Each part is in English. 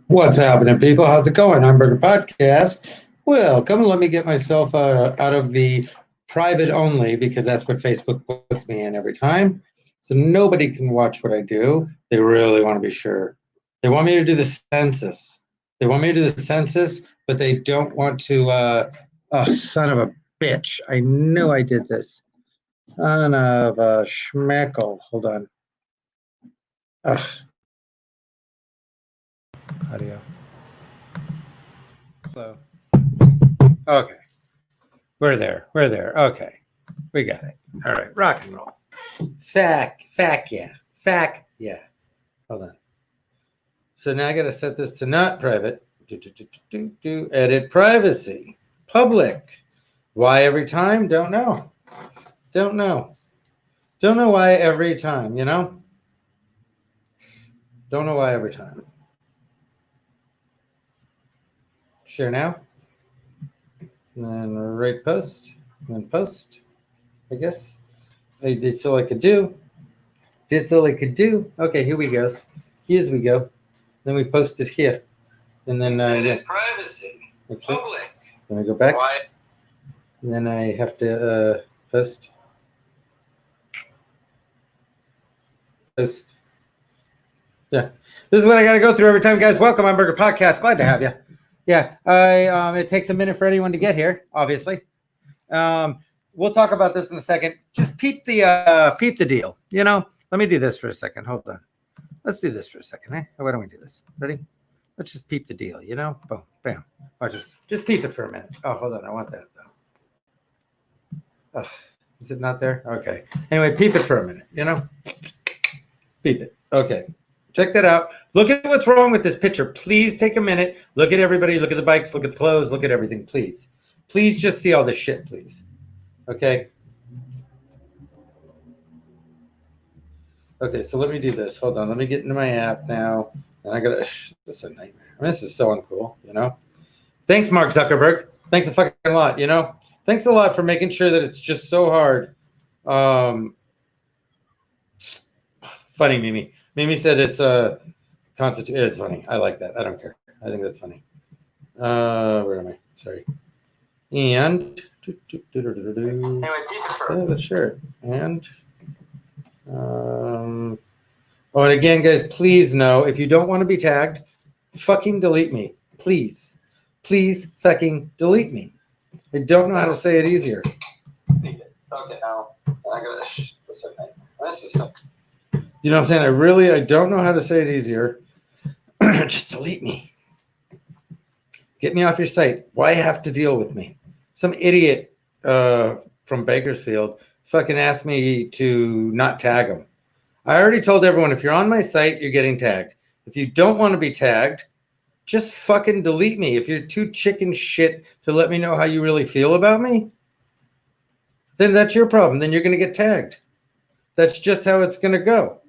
What's happening, people? How's it going? Hamburger Podcast. Welcome. Let me get myself out of the private only because that's what Facebook puts me in every time. So nobody can watch what I do. They really want to be sure. They want me to do the census. They want me to do the census, but they don't want to. Oh, son of a bitch. I knew I did this. Son of a schmeckle. Hold on. Ugh. Audio. Hello. Okay. We're there. Okay. We got it. All right. Rock and roll. Fact, yeah. Hold on. So now I got to set this to not private. Edit privacy. Public. Why every time? Don't know. Don't know why every time, you know? Don't know why every time. Share now. And then right post. And then post, I guess. I did all I could do. Okay, here we go. Here's we go. Then we post it here. And then yeah. Privacy. Okay. Public. Then I go back. Why? And then I have to post. Post. Yeah. This is what I got to go through every time, guys. Welcome, Hamburger Podcast. Glad to have you. Yeah. It takes a minute for anyone to get here, obviously. We'll talk about this in a second. Just peep the deal. You know, let me do this for a second. Hold on. Let's do this for a second. Eh? Why don't we do this? Ready? Let's just peep the deal. You know, boom, bam. Or just peep it for a minute. Oh, hold on. I want that though. Is it not there? Okay. Anyway, peep it for a minute. You know, peep it. Okay. Check that out. Look at what's wrong with this picture. Please take a minute. Look at everybody. Look at the bikes. Look at the clothes. Look at everything. Please. Please just see all this shit, please. Okay. Okay, so let me do this. Hold on. Let me get into my app now. And I gotta, this is a nightmare. I mean, this is so uncool, you know? Thanks, Mark Zuckerberg. Thanks a fucking lot, you know? Thanks a lot for making sure that it's just so hard. Funny, Mimi. Mimi said it's a it's funny. I like that. I don't care. I think that's funny. Where am I? Sorry. And that's sure. And and again, guys, please know if you don't want to be tagged, fucking delete me. Please fucking delete me. I don't know how to say it easier. Okay, now I gotta this is so. You know what I'm saying? I don't know how to say it easier. Just delete me. Get me off your site. Why have to deal with me? Some idiot from Bakersfield fucking asked me to not tag him. I already told everyone, if you're on my site, you're getting tagged. If you don't want to be tagged, just fucking delete me. If you're too chicken shit to let me know how you really feel about me, then that's your problem. Then you're going to get tagged. That's just how it's going to go.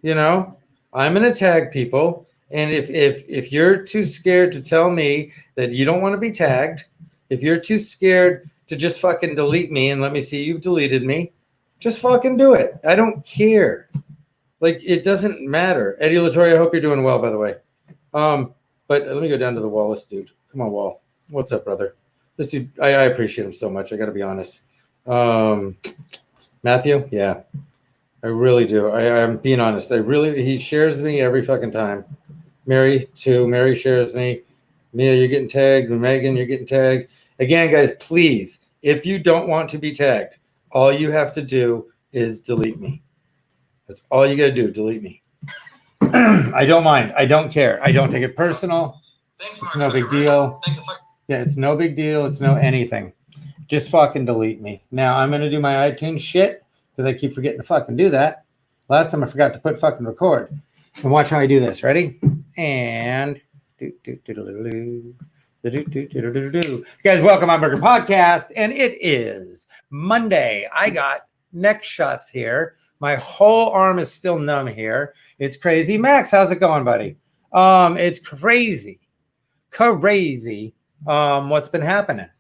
You know, I'm going to tag people. And if you're too scared to tell me that you don't want to be tagged, if you're too scared to just fucking delete me and let me see you've deleted me, just fucking do it. I don't care. Like, it doesn't matter. Eddie LaToya, I hope you're doing well, by the way. But let me go down to the wall. This dude. Come on, Wall. What's up, brother? This dude, I appreciate him so much. I got to be honest. Matthew? Yeah. I really do. I'm being honest. He shares me every fucking time. Mary, too. Mary shares me. Mia, you're getting tagged. Megan, you're getting tagged. Again, guys, please, if you don't want to be tagged, all you have to do is delete me. That's all you got to do. Delete me. I don't mind. I don't care. I don't take it personal. Thanks, Mark. It's no big deal. Yeah, it's no big deal. It's no anything. Just fucking delete me. Now, I'm going to do my iTunes shit because I keep forgetting to fucking do that. Last time I forgot to put fucking record. And watch how I do this. Ready? And guys, welcome on Burger Podcast. And it is Monday. I got neck shots here. My whole arm is still numb here. It's crazy. Max, how's it going, buddy? It's crazy. What's been happening.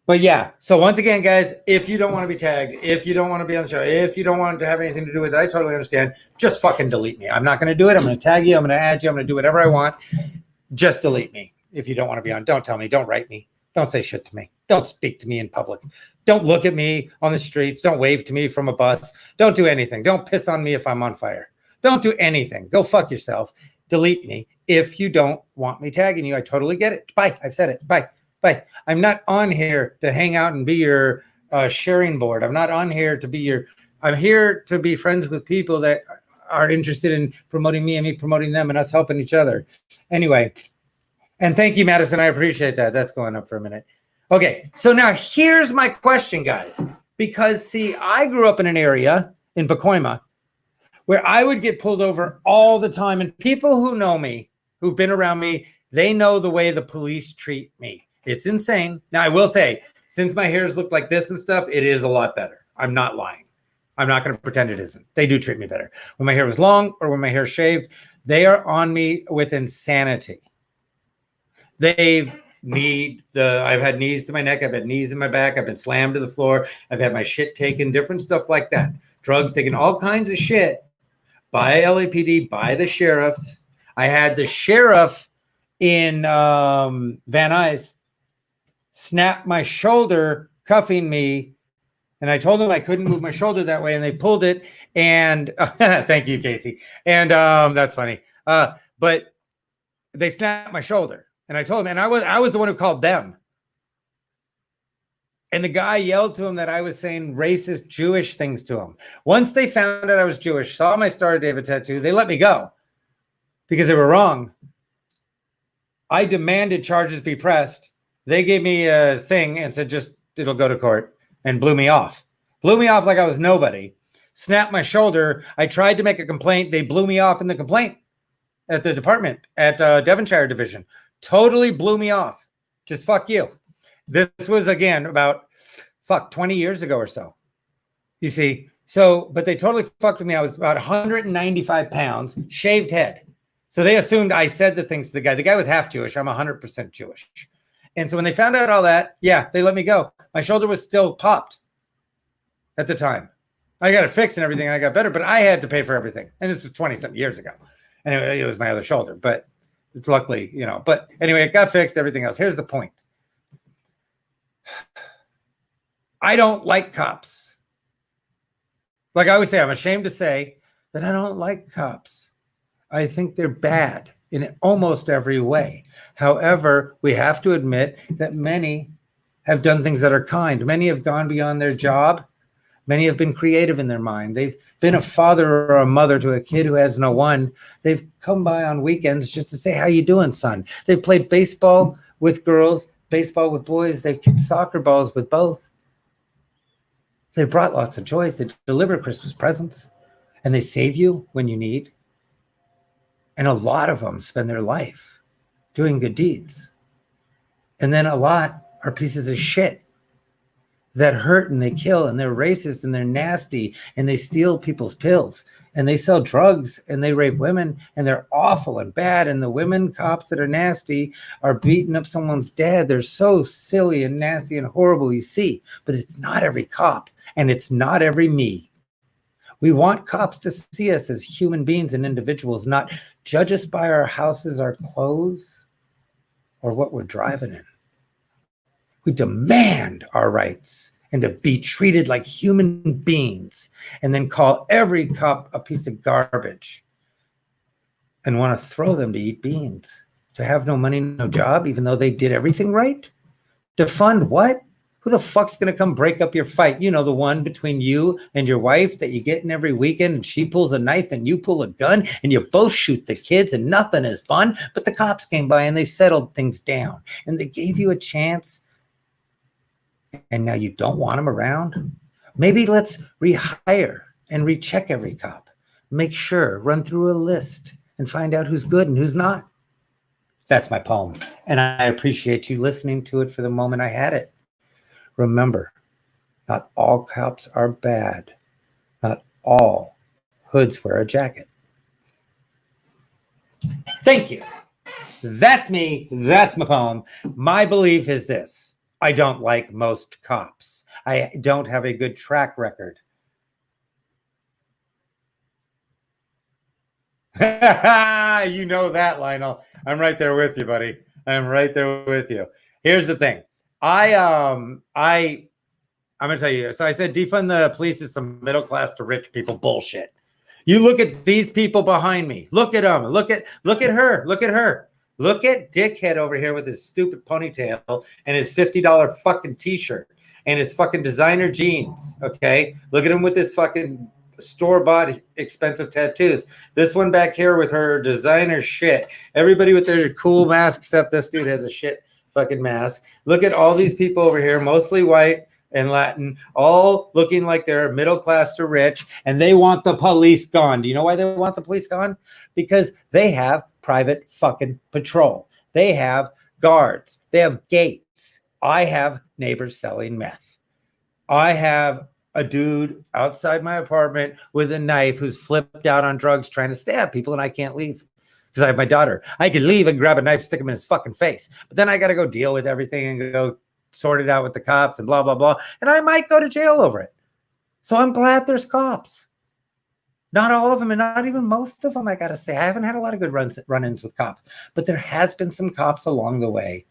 But yeah, so once again, guys, if you don't want to be tagged, if you don't want to be on the show, if you don't want to have anything to do with it, I totally understand. Just fucking delete me. I'm not going to do it. I'm going to tag you. I'm going to add you. I'm going to do whatever I want. just delete me. If you don't want to be on, don't tell me, don't write me, don't say shit to me, don't speak to me in public, don't look at me on the streets, don't wave to me from a bus, don't do anything, don't piss on me if I'm on fire, don't do anything, go fuck yourself, delete me if you don't want me tagging you. I totally get it. Bye. I've said it. Bye. Bye. I'm not on here to hang out and be your sharing board. I'm not on here to be your, I'm here to be friends with people that are interested in promoting me and me promoting them and us helping each other. Anyway, and thank you, Madison. I appreciate that. That's going up for a minute. Okay, so now here's my question, guys. Because, see, I grew up in an area in Pacoima where I would get pulled over all the time. And people who know me, who've been around me, they know the way the police treat me. It's insane. Now, I will say, since my hairs look like this and stuff, it is a lot better. I'm not lying. I'm not going to pretend it isn't. They do treat me better. When my hair was long or when my hair shaved, they are on me with insanity. I've had knees to my neck. I've had knees in my back. I've been slammed to the floor. I've had my shit taken, different stuff like that. Drugs taken, all kinds of shit by LAPD, by the sheriffs. I had the sheriff in Van Nuys snap my shoulder, cuffing me. And I told them I couldn't move my shoulder that way, and they pulled it. And thank you, Casey. And that's funny. But they snapped my shoulder, and I told them, and I was the one who called them. And the guy yelled to him that I was saying racist Jewish things to him. Once they found out I was Jewish, saw my Star of David tattoo, they let me go because they were wrong. I demanded charges be pressed. They gave me a thing and said, just, it'll go to court, and blew me off. Blew me off like I was nobody. Snapped my shoulder. I tried to make a complaint. They blew me off in the complaint at the department at Devonshire Division. Totally blew me off. Just fuck you. This was, again, about 20 years ago or so. You see? So, but they totally fucked with me. I was about 195 pounds, shaved head. So they assumed I said the things to the guy. The guy was half Jewish. I'm 100% Jewish. And so when they found out all that, yeah, they let me go. My shoulder was still popped at the time. I got it fixed and everything. And I got better, but I had to pay for everything. And this was 20-something years ago. And it was my other shoulder. But luckily, you know. But anyway, it got fixed, everything else. Here's the point. I don't like cops. Like I always say, I'm ashamed to say that I don't like cops. I think they're bad in almost every way. However, we have to admit that many have done things that are kind. Many have gone beyond their job. Many have been creative in their mind. They've been a father or a mother to a kid who has no one. They've come by on weekends just to say, how you doing, son? They've played baseball with girls, baseball with boys. They've kicked soccer balls with both. They brought lots of joys. They deliver Christmas presents, and they save you when you need. And a lot of them spend their life doing good deeds. And then a lot are pieces of shit that hurt and they kill and they're racist and they're nasty and they steal people's pills and they sell drugs and they rape women and they're awful and bad. And the women cops that are nasty are beating up someone's dad. They're so silly and nasty and horrible, you see. But it's not every cop and it's not every me. We want cops to see us as human beings and individuals, not judge us by our houses, our clothes, or what we're driving in. We demand our rights and to be treated like human beings and then call every cop a piece of garbage and want to throw them to eat beans, to have no money, no job, even though they did everything right. Defund what? Who the fuck's going to come break up your fight? You know, the one between you and your wife that you get in every weekend and she pulls a knife and you pull a gun and you both shoot the kids and nothing is fun. But the cops came by and they settled things down and they gave you a chance. And now you don't want them around? Maybe let's rehire and recheck every cop. Make sure, run through a list and find out who's good and who's not. That's my poem. And I appreciate you listening to it for the moment I had it. Remember, not all cops are bad. Not all hoods wear a jacket. Thank you. That's me. That's my poem. My belief is this. I don't like most cops. I don't have a good track record. You know that, Lionel. I'm right there with you, buddy. I'm right there with you. Here's the thing. I'm gonna tell you. So I said defund the police is some middle class to rich people bullshit. You look at these people behind me. Look at them. Look at her. Look at her. Look at dickhead over here with his stupid ponytail and his $50 fucking t-shirt and his fucking designer jeans. Okay. Look at him with his fucking store-bought expensive tattoos. This one back here with her designer shit. Everybody with their cool mask, except this dude has a shit fucking mask. Look at all these people over here, mostly white and Latin, all looking like they're middle class to rich, and they want the police gone. Do you know why they want the police gone? Because they have private fucking patrol. They have guards. They have gates. I have neighbors selling meth. I have a dude outside my apartment with a knife who's flipped out on drugs trying to stab people, and I can't leave because I have my daughter. I could leave and grab a knife, stick him in his fucking face, but then I got to go deal with everything and go sort it out with the cops and blah, blah, blah. And I might go to jail over it. So I'm glad there's cops. Not all of them, and not even most of them, I got to say. I haven't had a lot of good run-ins with cops, but there has been some cops along the way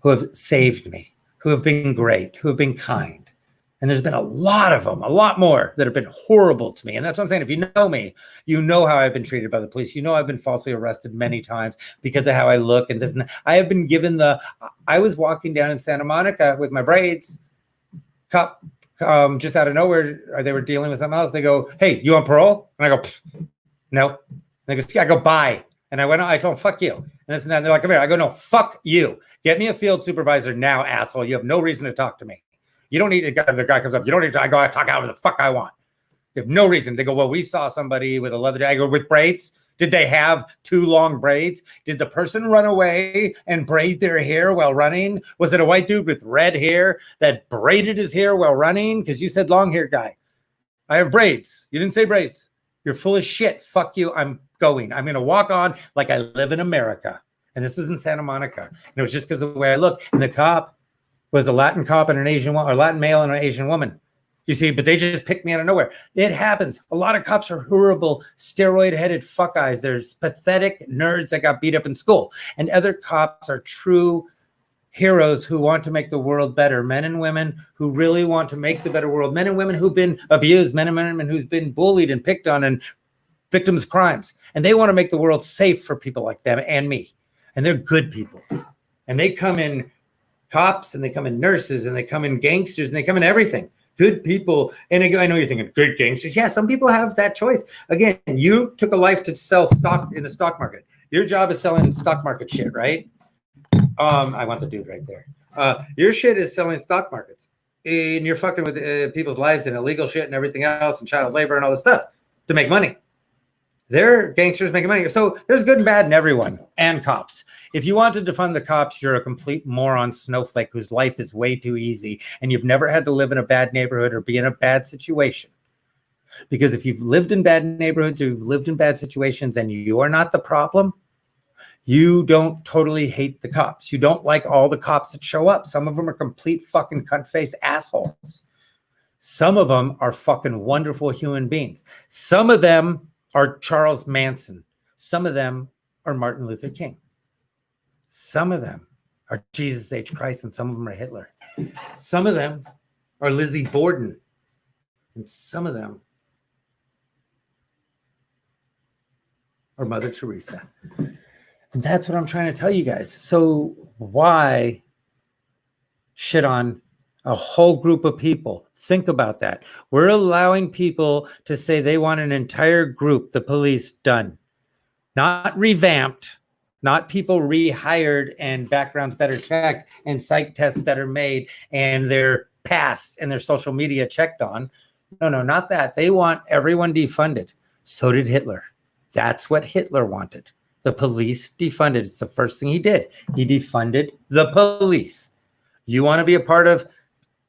who have saved me, who have been great, who have been kind. And there's been a lot of them, a lot more that have been horrible to me. And that's what I'm saying. If you know me, you know how I've been treated by the police. You know I've been falsely arrested many times because of how I look and this. And I have been given I was walking down in Santa Monica with my braids. Cop just out of nowhere, they were dealing with something else. They go, "Hey, you on parole?" And I go, "No." And they go, "Yeah." I go, "Bye." And I went, I told them, "Fuck you." And this and that. And they're like, "Come here." I go, "No, fuck you. Get me a field supervisor now, asshole. You have no reason to talk to me. You don't need the guy comes up. You don't need to. I go, I talk however the fuck I want. You have no reason." They go, "Well, we saw somebody with a leather jacket." I go, "With braids? Did they have too long braids? Did the person run away and braid their hair while running? Was it a white dude with red hair that braided his hair while running? Because you said long hair guy. I have braids. You didn't say braids. You're full of shit. Fuck you. I'm going. I'm going to walk on like I live in America." And this is in Santa Monica. And it was just because of the way I look. And the cop was a Latin cop and an Asian woman, or Latin male and an Asian woman. You see, but they just picked me out of nowhere. It happens. A lot of cops are horrible, steroid-headed fuck eyes. There's pathetic nerds that got beat up in school. And other cops are true heroes who want to make the world better. Men and women who really want to make the better world. Men and women who've been abused. Men and women who've been bullied and picked on and victims of crimes. And they want to make the world safe for people like them and me. And they're good people. And they come in cops, and they come in nurses, and they come in gangsters, and they come in everything. Good people. And I know you're thinking good gangsters. Yeah, some people have that choice. Again, you took a life to sell stock in the stock market. Your job is selling stock market shit, right? I want the dude right there. Your shit is selling stock markets. And you're fucking with people's lives and illegal shit and everything else and child labor and all this stuff to make money. They're gangsters making money. So there's good and bad in everyone, and cops. If you want to defund the cops, you're a complete moron snowflake whose life is way too easy, and you've never had to live in a bad neighborhood or be in a bad situation. Because if you've lived in bad neighborhoods or you've lived in bad situations and you're not the problem, you don't totally hate the cops. You don't like all the cops that show up. Some of them are complete fucking cunt-face assholes. Some of them are fucking wonderful human beings. Some of them are Charles Manson. Some of them are Martin Luther King. Some of them are Jesus H. Christ, and some of them are Hitler. Some of them are Lizzie Borden, and some of them are Mother Teresa. And that's what I'm trying to tell you guys. So why shit on a whole group of people? Think about that. We're allowing people to say they want an entire group, the police, done. Not revamped, not people rehired and backgrounds better checked and psych tests better made and their past and their social media checked on. No, not that. They want everyone defunded. So did Hitler. That's what Hitler wanted. The police defunded. It's the first thing he did. He defunded the police. You want to be a part of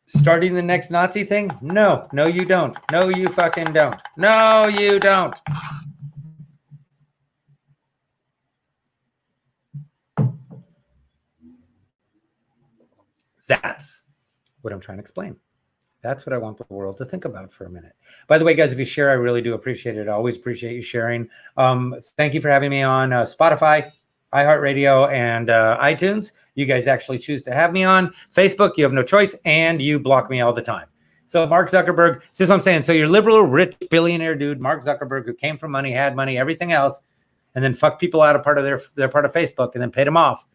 starting the next Nazi thing? No, you don't. No, you fucking don't. No, you don't. That's what I'm trying to explain. That's what I want the world to think about for a minute. By the way, guys, if you share, I really do appreciate it. I always appreciate you sharing. Thank you for having me on Spotify, iHeartRadio, and iTunes. You guys actually choose to have me on Facebook. You have no choice, and you block me all the time. So Mark Zuckerberg, this is what I'm saying. So your liberal, rich, billionaire dude, Mark Zuckerberg, who came from money, had money, everything else, and then fucked people out of part of their part of Facebook and then paid them off.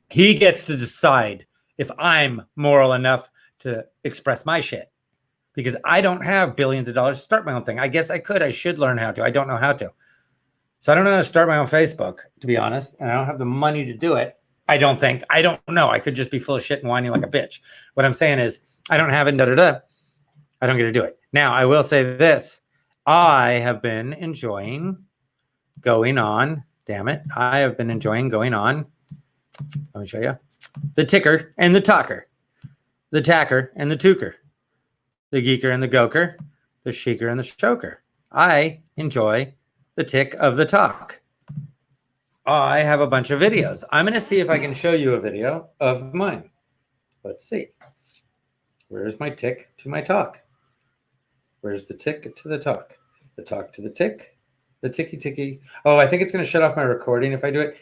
He gets to decide if I'm moral enough to express my shit, because I don't have billions of dollars to start my own thing. I guess I could. I should learn how to. I don't know how to. So I don't know how to start my own Facebook, to be honest. And I don't have the money to do it. I don't think. I don't know. I could just be full of shit and whining like a bitch. What I'm saying is I don't have it. I don't get to do it. Now, I will say this. I have been enjoying going on. Damn it. I have been enjoying going on. Let me show you. The ticker and the talker. The tacker and the tooker. The geeker and the goker. The sheeker and the shoker. I enjoy the tick of the talk. I have a bunch of videos. I'm going to see if I can show you a video of mine. Let's see. Where's my tick to my talk? Where's the tick to the talk? The talk to the tick. The ticky ticky. Oh, I think it's going to shut off my recording if I do it.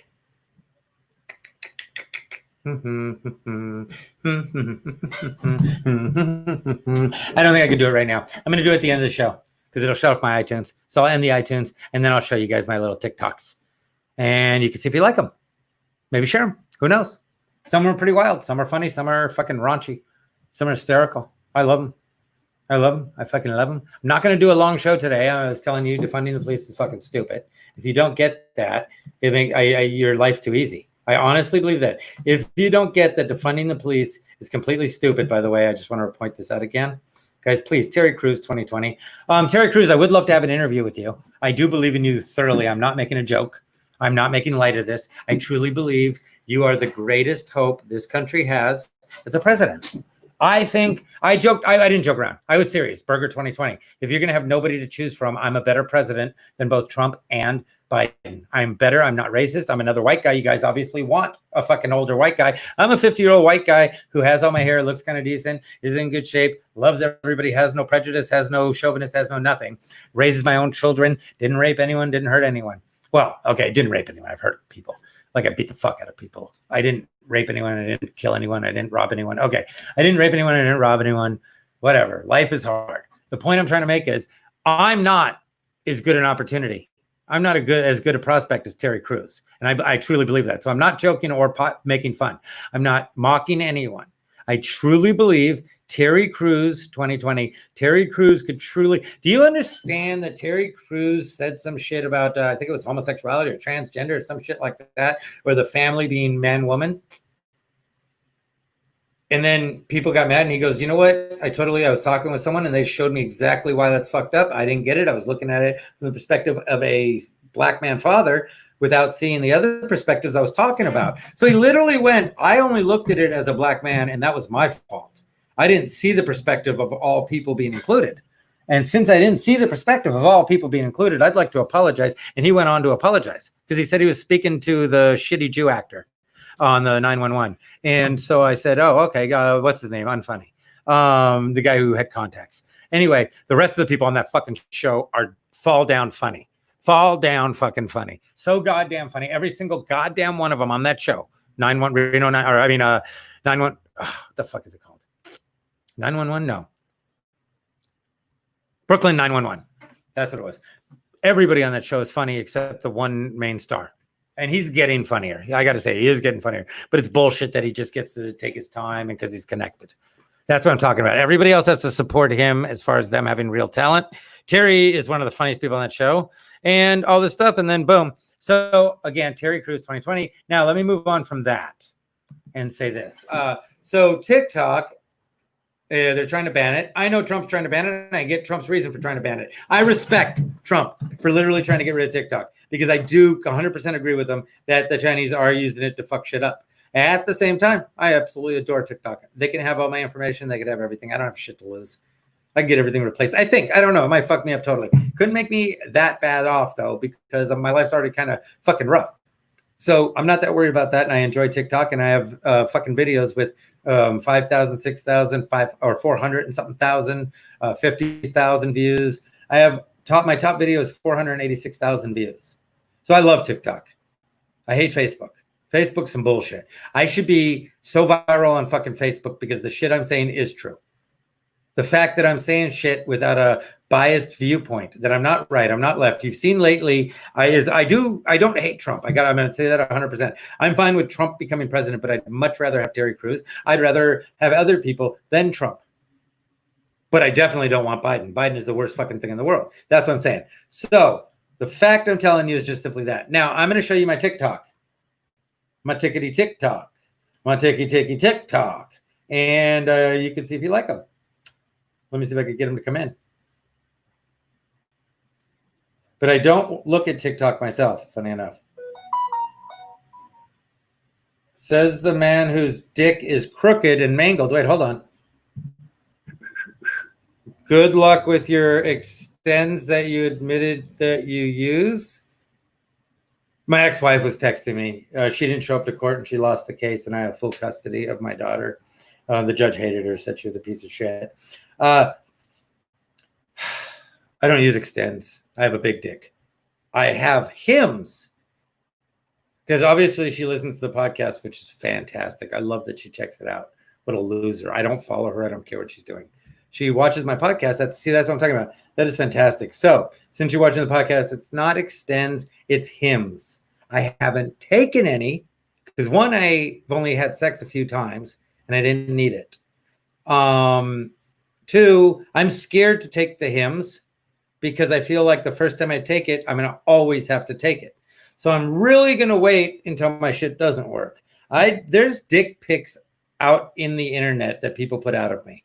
I don't think I can do it right now. I'm going to do it at the end of the show because it'll shut off my iTunes. So I'll end the iTunes and then I'll show you guys my little TikToks. And you can see if you like them. Maybe share them. Who knows? Some are pretty wild. Some are funny. Some are fucking raunchy. Some are hysterical. I love them. I love them. I fucking love them. I'm not going to do a long show today. I was telling you defunding the police is fucking stupid. If you don't get that, your life's too easy. I honestly believe that. If you don't get that defunding the police is completely stupid, by the way, I just want to point this out again. Guys, please, Terry Crews 2020. Terry Crews, I would love to have an interview with you. I do believe in you thoroughly. I'm not making a joke. I'm not making light of this. I truly believe you are the greatest hope this country has as a president. I think I joked. I didn't joke around. I was serious. Burger 2020. If you're going to have nobody to choose from, I'm a better president than both Trump and Biden. I'm better. I'm not racist. I'm another white guy. You guys obviously want a fucking older white guy. I'm a 50-year-old white guy who has all my hair, looks kind of decent, is in good shape, loves everybody, has no prejudice, has no chauvinist, has no nothing, raises my own children, didn't rape anyone, didn't hurt anyone. Well, okay, didn't rape anyone. I've hurt people. Like I beat the fuck out of people. I didn't rape anyone. I didn't kill anyone. I didn't rob anyone. Okay. I didn't rape anyone. I didn't rob anyone. Whatever. Life is hard. The point I'm trying to make is I'm not as good an opportunity. I'm not as good a prospect as Terry Crews. And I truly believe that. So I'm not joking or making fun. I'm not mocking anyone. I truly believe Terry Crews 2020. Terry Crews could truly. Do you understand that Terry Crews said some shit about, I think it was homosexuality or transgender or some shit like that, or the family being man, woman? And then people got mad and he goes, you know what? I was talking with someone and they showed me exactly why that's fucked up. I didn't get it. I was looking at it from the perspective of a black man father without seeing the other perspectives I was talking about. So he literally went, I only looked at it as a black man and that was my fault. I didn't see the perspective of all people being included. And since I didn't see the perspective of all people being included, I'd like to apologize. And he went on to apologize because he said he was speaking to the shitty Jew actor on the 911. And so I said, oh, okay, what's his name? Unfunny. The guy who had contacts. Anyway, the rest of the people on that fucking show are fall down funny. Fall down fucking funny. So goddamn funny. Every single goddamn one of them on that show. 911, Reno, 911. What the fuck is it called? 911? No. Brooklyn 911. That's what it was. Everybody on that show is funny except the one main star. And he's getting funnier. I got to say, he is getting funnier. But it's bullshit that he just gets to take his time and because he's connected. That's what I'm talking about. Everybody else has to support him as far as them having real talent. Terry is one of the funniest people on that show and all this stuff. And then boom. So again, Terry Crews 2020. Now let me move on from that and say this. So TikTok, they're trying to ban it. I know Trump's trying to ban it, and I get Trump's reason for trying to ban it. I respect Trump for literally trying to get rid of TikTok because I do 100% agree with him that the Chinese are using it to fuck shit up. At the same time, I absolutely adore TikTok. They can have all my information. They can have everything. I don't have shit to lose. I can get everything replaced. I think. I don't know. It might fuck me up totally. Couldn't make me that bad off, though, because my life's already kind of fucking rough. So I'm not that worried about that. And I enjoy TikTok, and I have fucking videos with 5,000, 6,000, 5 or 400 and something thousand, 50,000 views. I have my top video is 486,000 views. So I love TikTok. I hate Facebook. Facebook's some bullshit. I should be so viral on fucking Facebook because the shit I'm saying is true. The fact that I'm saying shit without a biased viewpoint, that I'm not right, I'm not left. You've seen lately, I don't hate Trump. I'm going to say that 100%. I'm fine with Trump becoming president, but I'd much rather have Terry Crews. I'd rather have other people than Trump. But I definitely don't want Biden. Biden is the worst fucking thing in the world. That's what I'm saying. So the fact I'm telling you is just simply that. Now I'm going to show you my TikTok. My tickety TikTok. My ticky TikTok. And you can see if you like them. Let me see if I can get them to come in. But I don't look at TikTok myself, funny enough. Says the man whose dick is crooked and mangled. Wait, hold on. Good luck with your extends that you admitted that you use. My ex-wife was texting me. She didn't show up to court and she lost the case, and I have full custody of my daughter. The judge hated her, said she was a piece of shit. I don't use extends. I have a big dick. I have hymns because obviously she listens to the podcast, which is fantastic. I love that she checks it out. What a loser. I don't follow her. I don't care what she's doing. She watches my podcast. That's what I'm talking about. That is fantastic. So since you're watching the podcast, it's not extends, it's hymns. I haven't taken any because one, I've only had sex a few times and I didn't need it. Two, I'm scared to take the hymns because I feel like the first time I take it, I'm going to always have to take it. So I'm really going to wait until my shit doesn't work. There's dick pics out in the internet that people put out of me.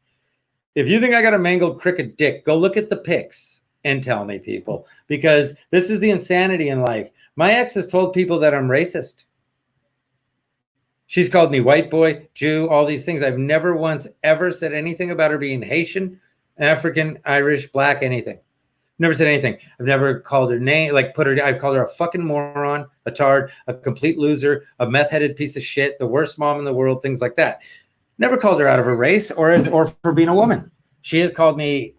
If you think I got a mangled crooked dick, go look at the pics and tell me, people, because this is the insanity in life. My ex has told people that I'm racist. She's called me white boy, Jew, all these things. I've never once ever said anything about her being Haitian, African, Irish, black, anything. Never said anything. I've never called her name, I've called her a fucking moron, a tard, a complete loser, a meth-headed piece of shit, the worst mom in the world, things like that. Never called her out of her race or for being a woman. She has called me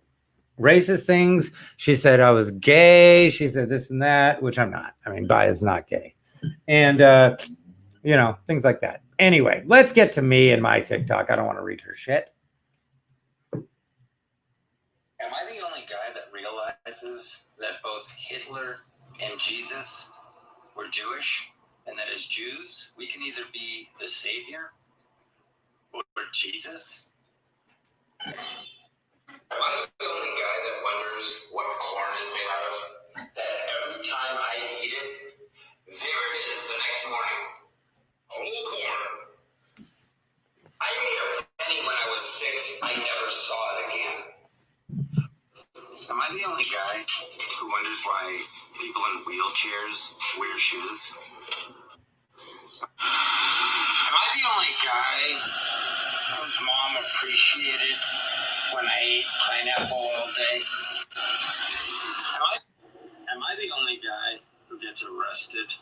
racist things. She said I was gay. She said this and that, which I'm not. I mean, bi is not gay. And, things like that. Anyway, let's get to me and my TikTok. I don't want to read her shit. Am I the only guy that realizes that both Hitler and Jesus were Jewish, and that as Jews, we can either be the Savior or Jesus? Am I the only guy that wonders what corn is made out of? That every time I eat it, there it is the next morning. Whole corn. I ate a penny when I was 6. I never saw it again. Am I the only guy who wonders why people in wheelchairs wear shoes? Am I the only guy whose mom appreciated when I ate pineapple all day? Am I the only guy who gets arrested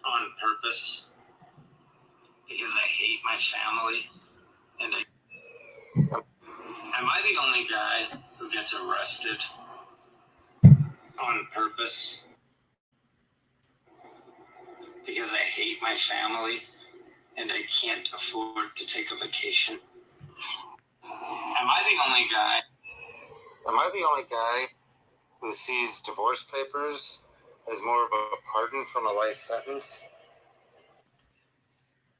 on purpose because I hate my family? Am I the only guy who gets arrested on purpose because I hate my family and I can't afford to take a vacation? Am I the only guy who sees divorce papers as more of a pardon from a life sentence?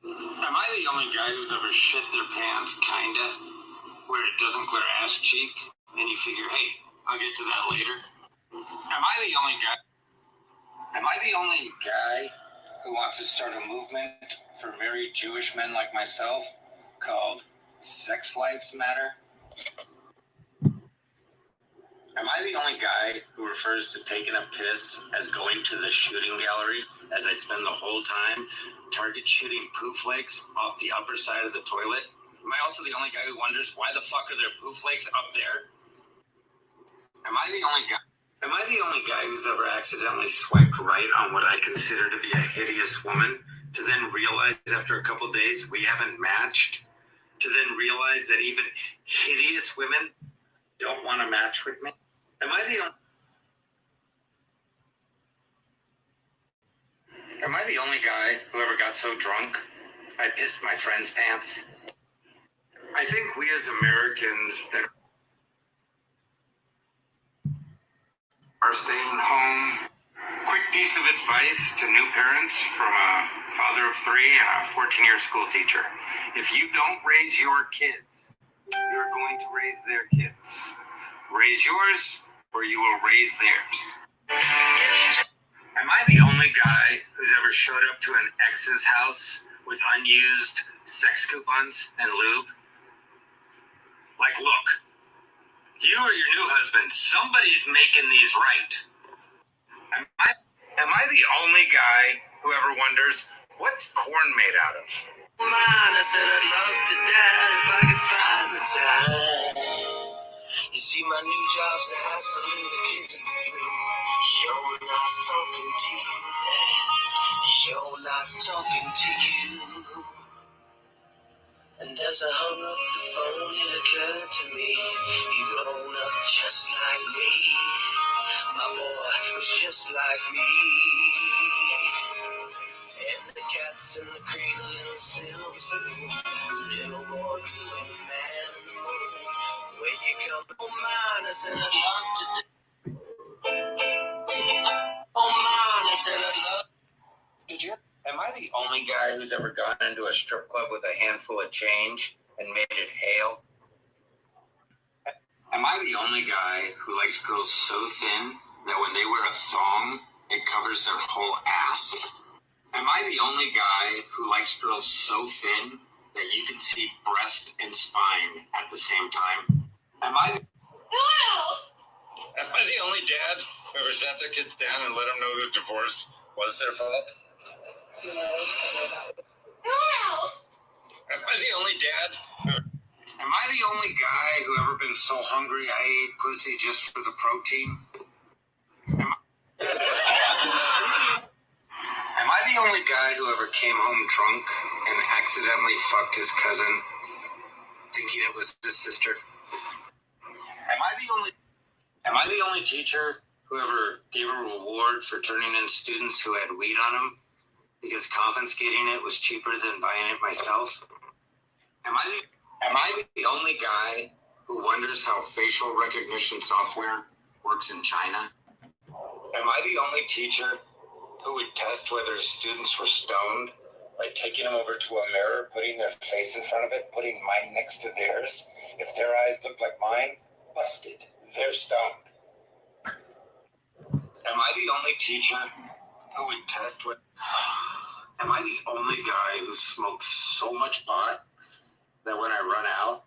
Am I the only guy who's ever shit their pants, kinda, where it doesn't clear ass cheek, and you figure, hey, I'll get to that later? Am I the only guy who wants to start a movement for married Jewish men like myself called Sex Lives Matter? Am I the only guy who refers to taking a piss as going to the shooting gallery as I spend the whole time target shooting poo flakes off the upper side of the toilet? Am I also the only guy who wonders why the fuck are there poo flakes up there? Am I the only guy who's ever accidentally swiped right on what I consider to be a hideous woman, to then realize after a couple days we haven't matched, to then realize that even hideous women don't want to match with me? Am I the only guy who ever got so drunk I pissed my friend's pants? I think we as Americans that are staying home. Quick piece of advice to new parents from a father of 3 and a 14-year school teacher. If you don't raise your kids, you're going to raise their kids. Raise yours, or you will raise theirs. Am I the only guy who's ever showed up to an ex's house with unused sex coupons and lube? Like, look, you or your new husband, somebody's making these right. Am I the only guy who ever wonders, what's corn made out of? Mine, I said I'd love to die if I could find the time. You see, my new job's the hassling the kids at the flu. Sure nice talking to you, Dad. Sure nice talking to you. And as I hung up the phone, it occurred to me, you grown up just like me. My boy was just like me. And the cats in the cradle in the silver spoon. Little boy, you and the man in the moon. When you come to mine, I said I'd love to do. Oh mine, I said I'd love. Did you? Am I the only guy who's ever gone into a strip club with a handful of change and made it hail? Am I the only guy who likes girls so thin that when they wear a thong, it covers their whole ass? Am I the only guy who likes girls so thin that you can see breast and spine at the same time? Am I the only dad who ever sat their kids down and let them know the divorce was their fault? No. Am I the only dad? Am I the only guy who ever been so hungry I ate pussy just for the protein? Am I the only guy who ever came home drunk and accidentally fucked his cousin, thinking it was his sister? Am I the only teacher who ever gave a reward for turning in students who had weed on them because confiscating it was cheaper than buying it myself? Am I the only guy who wonders how facial recognition software works in China? Am I the only teacher who would test whether students were stoned by taking them over to a mirror, putting their face in front of it, putting mine next to theirs? If their eyes look like mine, busted. They're stoned. Am I the only teacher who would test what? Am I the only guy who smokes so much pot that when I run out,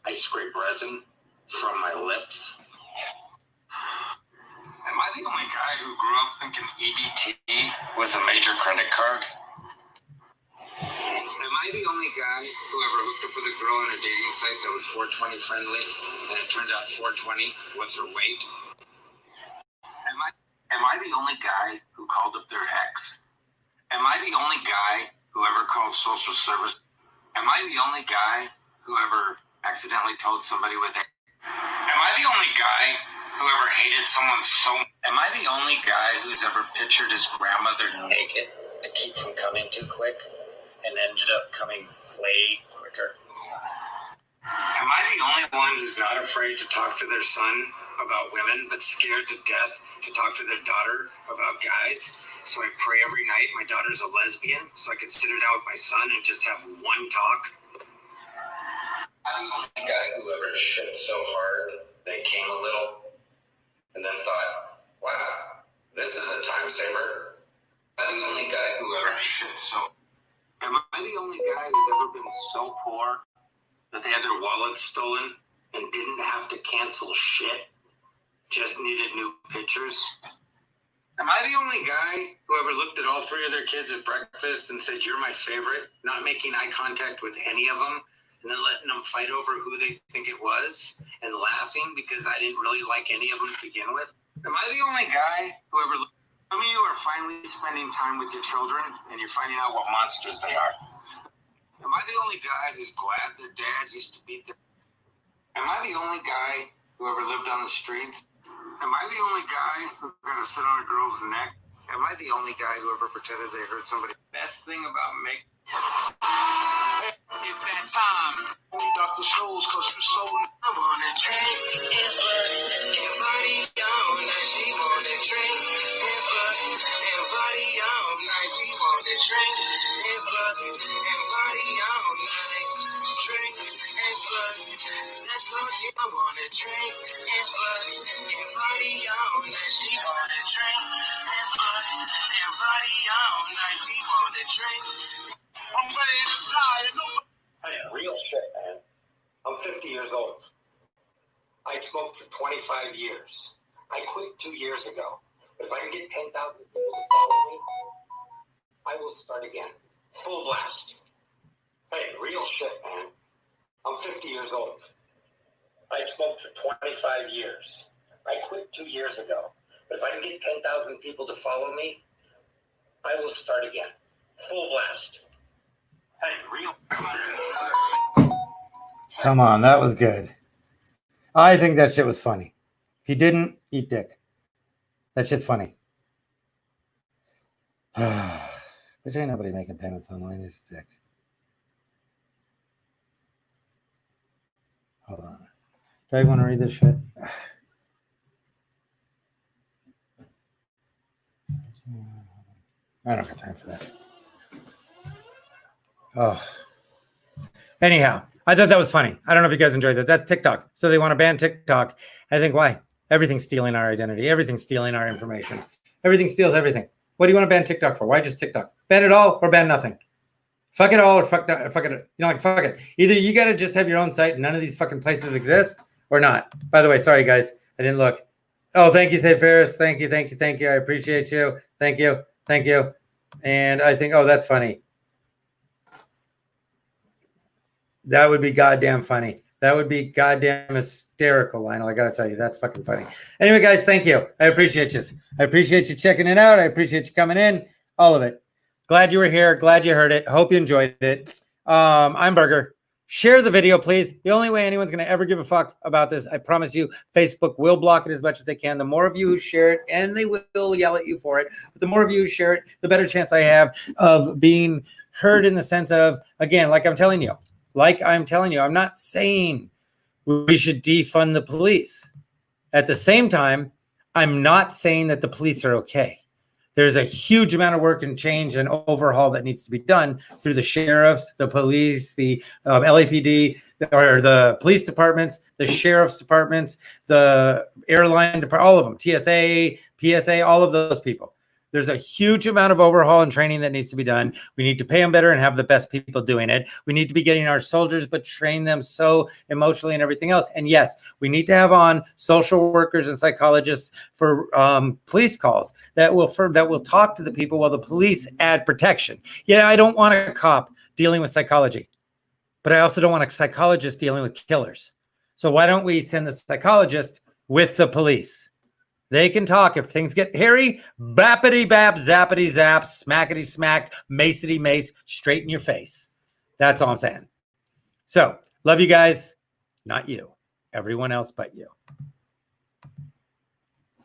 I scrape resin from my lips? Am I the only guy who grew up thinking EBT was a major credit card? Am I the only guy who ever hooked up with a girl on a dating site that was 420 friendly and it turned out 420 was her weight? Am I the only guy who called up their ex? Am I the only guy who ever called social service? Am I the only guy who ever accidentally told somebody with it? Am I the only guy who ever hated someone so? Am I the only guy who's ever pictured his grandmother naked to keep from coming too quick and ended up coming way quicker? Am I the only one who's not afraid to talk to their son about women, but scared to death to talk to their daughter about guys? So I pray every night my daughter's a lesbian so I can sit her down with my son and just have one talk. I'm the only guy who ever shit so hard they came a little and then thought, wow, this is a time saver. I'm the only guy who ever shit so. Am I the only guy who's ever been so poor that they had their wallets stolen and didn't have to cancel shit? Just needed new pictures? Am I the only guy who ever looked at all 3 of their kids at breakfast and said, you're my favorite, not making eye contact with any of them, and then letting them fight over who they think it was, and laughing because I didn't really like any of them to begin with? Am I the only guy who ever? Some of you are finally spending time with your children, and you're finding out what monsters they are. Am I the only guy who's glad their dad used to beat their? Am I the only guy who ever lived on the streets? Am I the only guy who got to sit on a girl's neck? Am I the only guy who ever pretended they hurt somebody? Best thing about make. It's that time. Dr. Shows, cause you so. I'm on a train and party all night. She wanna drink and party all night. We wanna drink and party all night. Drink and that's all I wanna drink and party all night. She wanna drink and party all night. We wanna drink. I'm ready to die. Hey, real shit, man. I'm 50 years old. I smoked for 25 years. I quit 2 years ago. But if I can get 10,000 people to follow me, I will start again. Full blast. Hey, real shit, man. I'm 50 years old. I smoked for 25 years. I quit 2 years ago. But if I can get 10,000 people to follow me, I will start again. Full blast. Hey, real. Come on, that was good. I think that shit was funny. If you didn't, eat dick. That shit's funny. But ain't nobody making payments online. It's dick. Hold on. Do I want to read this shit? I don't have time for that. Oh. Anyhow, I thought that was funny. I don't know if you guys enjoyed that. That's TikTok. So they want to ban TikTok. I think why? Everything's stealing our identity. Everything's stealing our information. Everything steals everything. What do you want to ban TikTok for? Why just TikTok? Ban it all or ban nothing? Fuck it all or fuck it. You know, like fuck it. Either you got to just have your own site and none of these fucking places exist or not. By the way, sorry guys. I didn't look. Oh, thank you, Say Ferris. Thank you. I appreciate you. Thank you. And I think, oh, that's funny. That would be goddamn funny. That would be goddamn hysterical, Lionel. I got to tell you, that's fucking funny. Anyway, guys, thank you. I appreciate you. I appreciate you checking it out. I appreciate you coming in. All of it. Glad you were here. Glad you heard it. Hope you enjoyed it. I'm Burger. Share the video, please. The only way anyone's going to ever give a fuck about this, I promise you, Facebook will block it as much as they can. The more of you who share it, and they will yell at you for it, but the more of you who share it, the better chance I have of being heard in the sense of, again, like I'm telling you, I'm not saying we should defund the police. At the same time, I'm not saying that the police are okay. There's a huge amount of work and change and overhaul that needs to be done through the sheriffs, the police, the LAPD, or the police departments, the sheriff's departments, the airline department, all of them, TSA, PSA, all of those people. There's a huge amount of overhaul and training that needs to be done. We need to pay them better and have the best people doing it. We need to be getting our soldiers, but train them so emotionally and everything else. And yes, we need to have on social workers and psychologists for police calls that will talk to the people while the police add protection. Yeah, I don't want a cop dealing with psychology, but I also don't want a psychologist dealing with killers. So why don't we send the psychologist with the police? They can talk. If things get hairy, bappity bap, zappity zap, smackety smack, macety mace, straight in your face. That's all I'm saying. So, love you guys. Not you. Everyone else but you.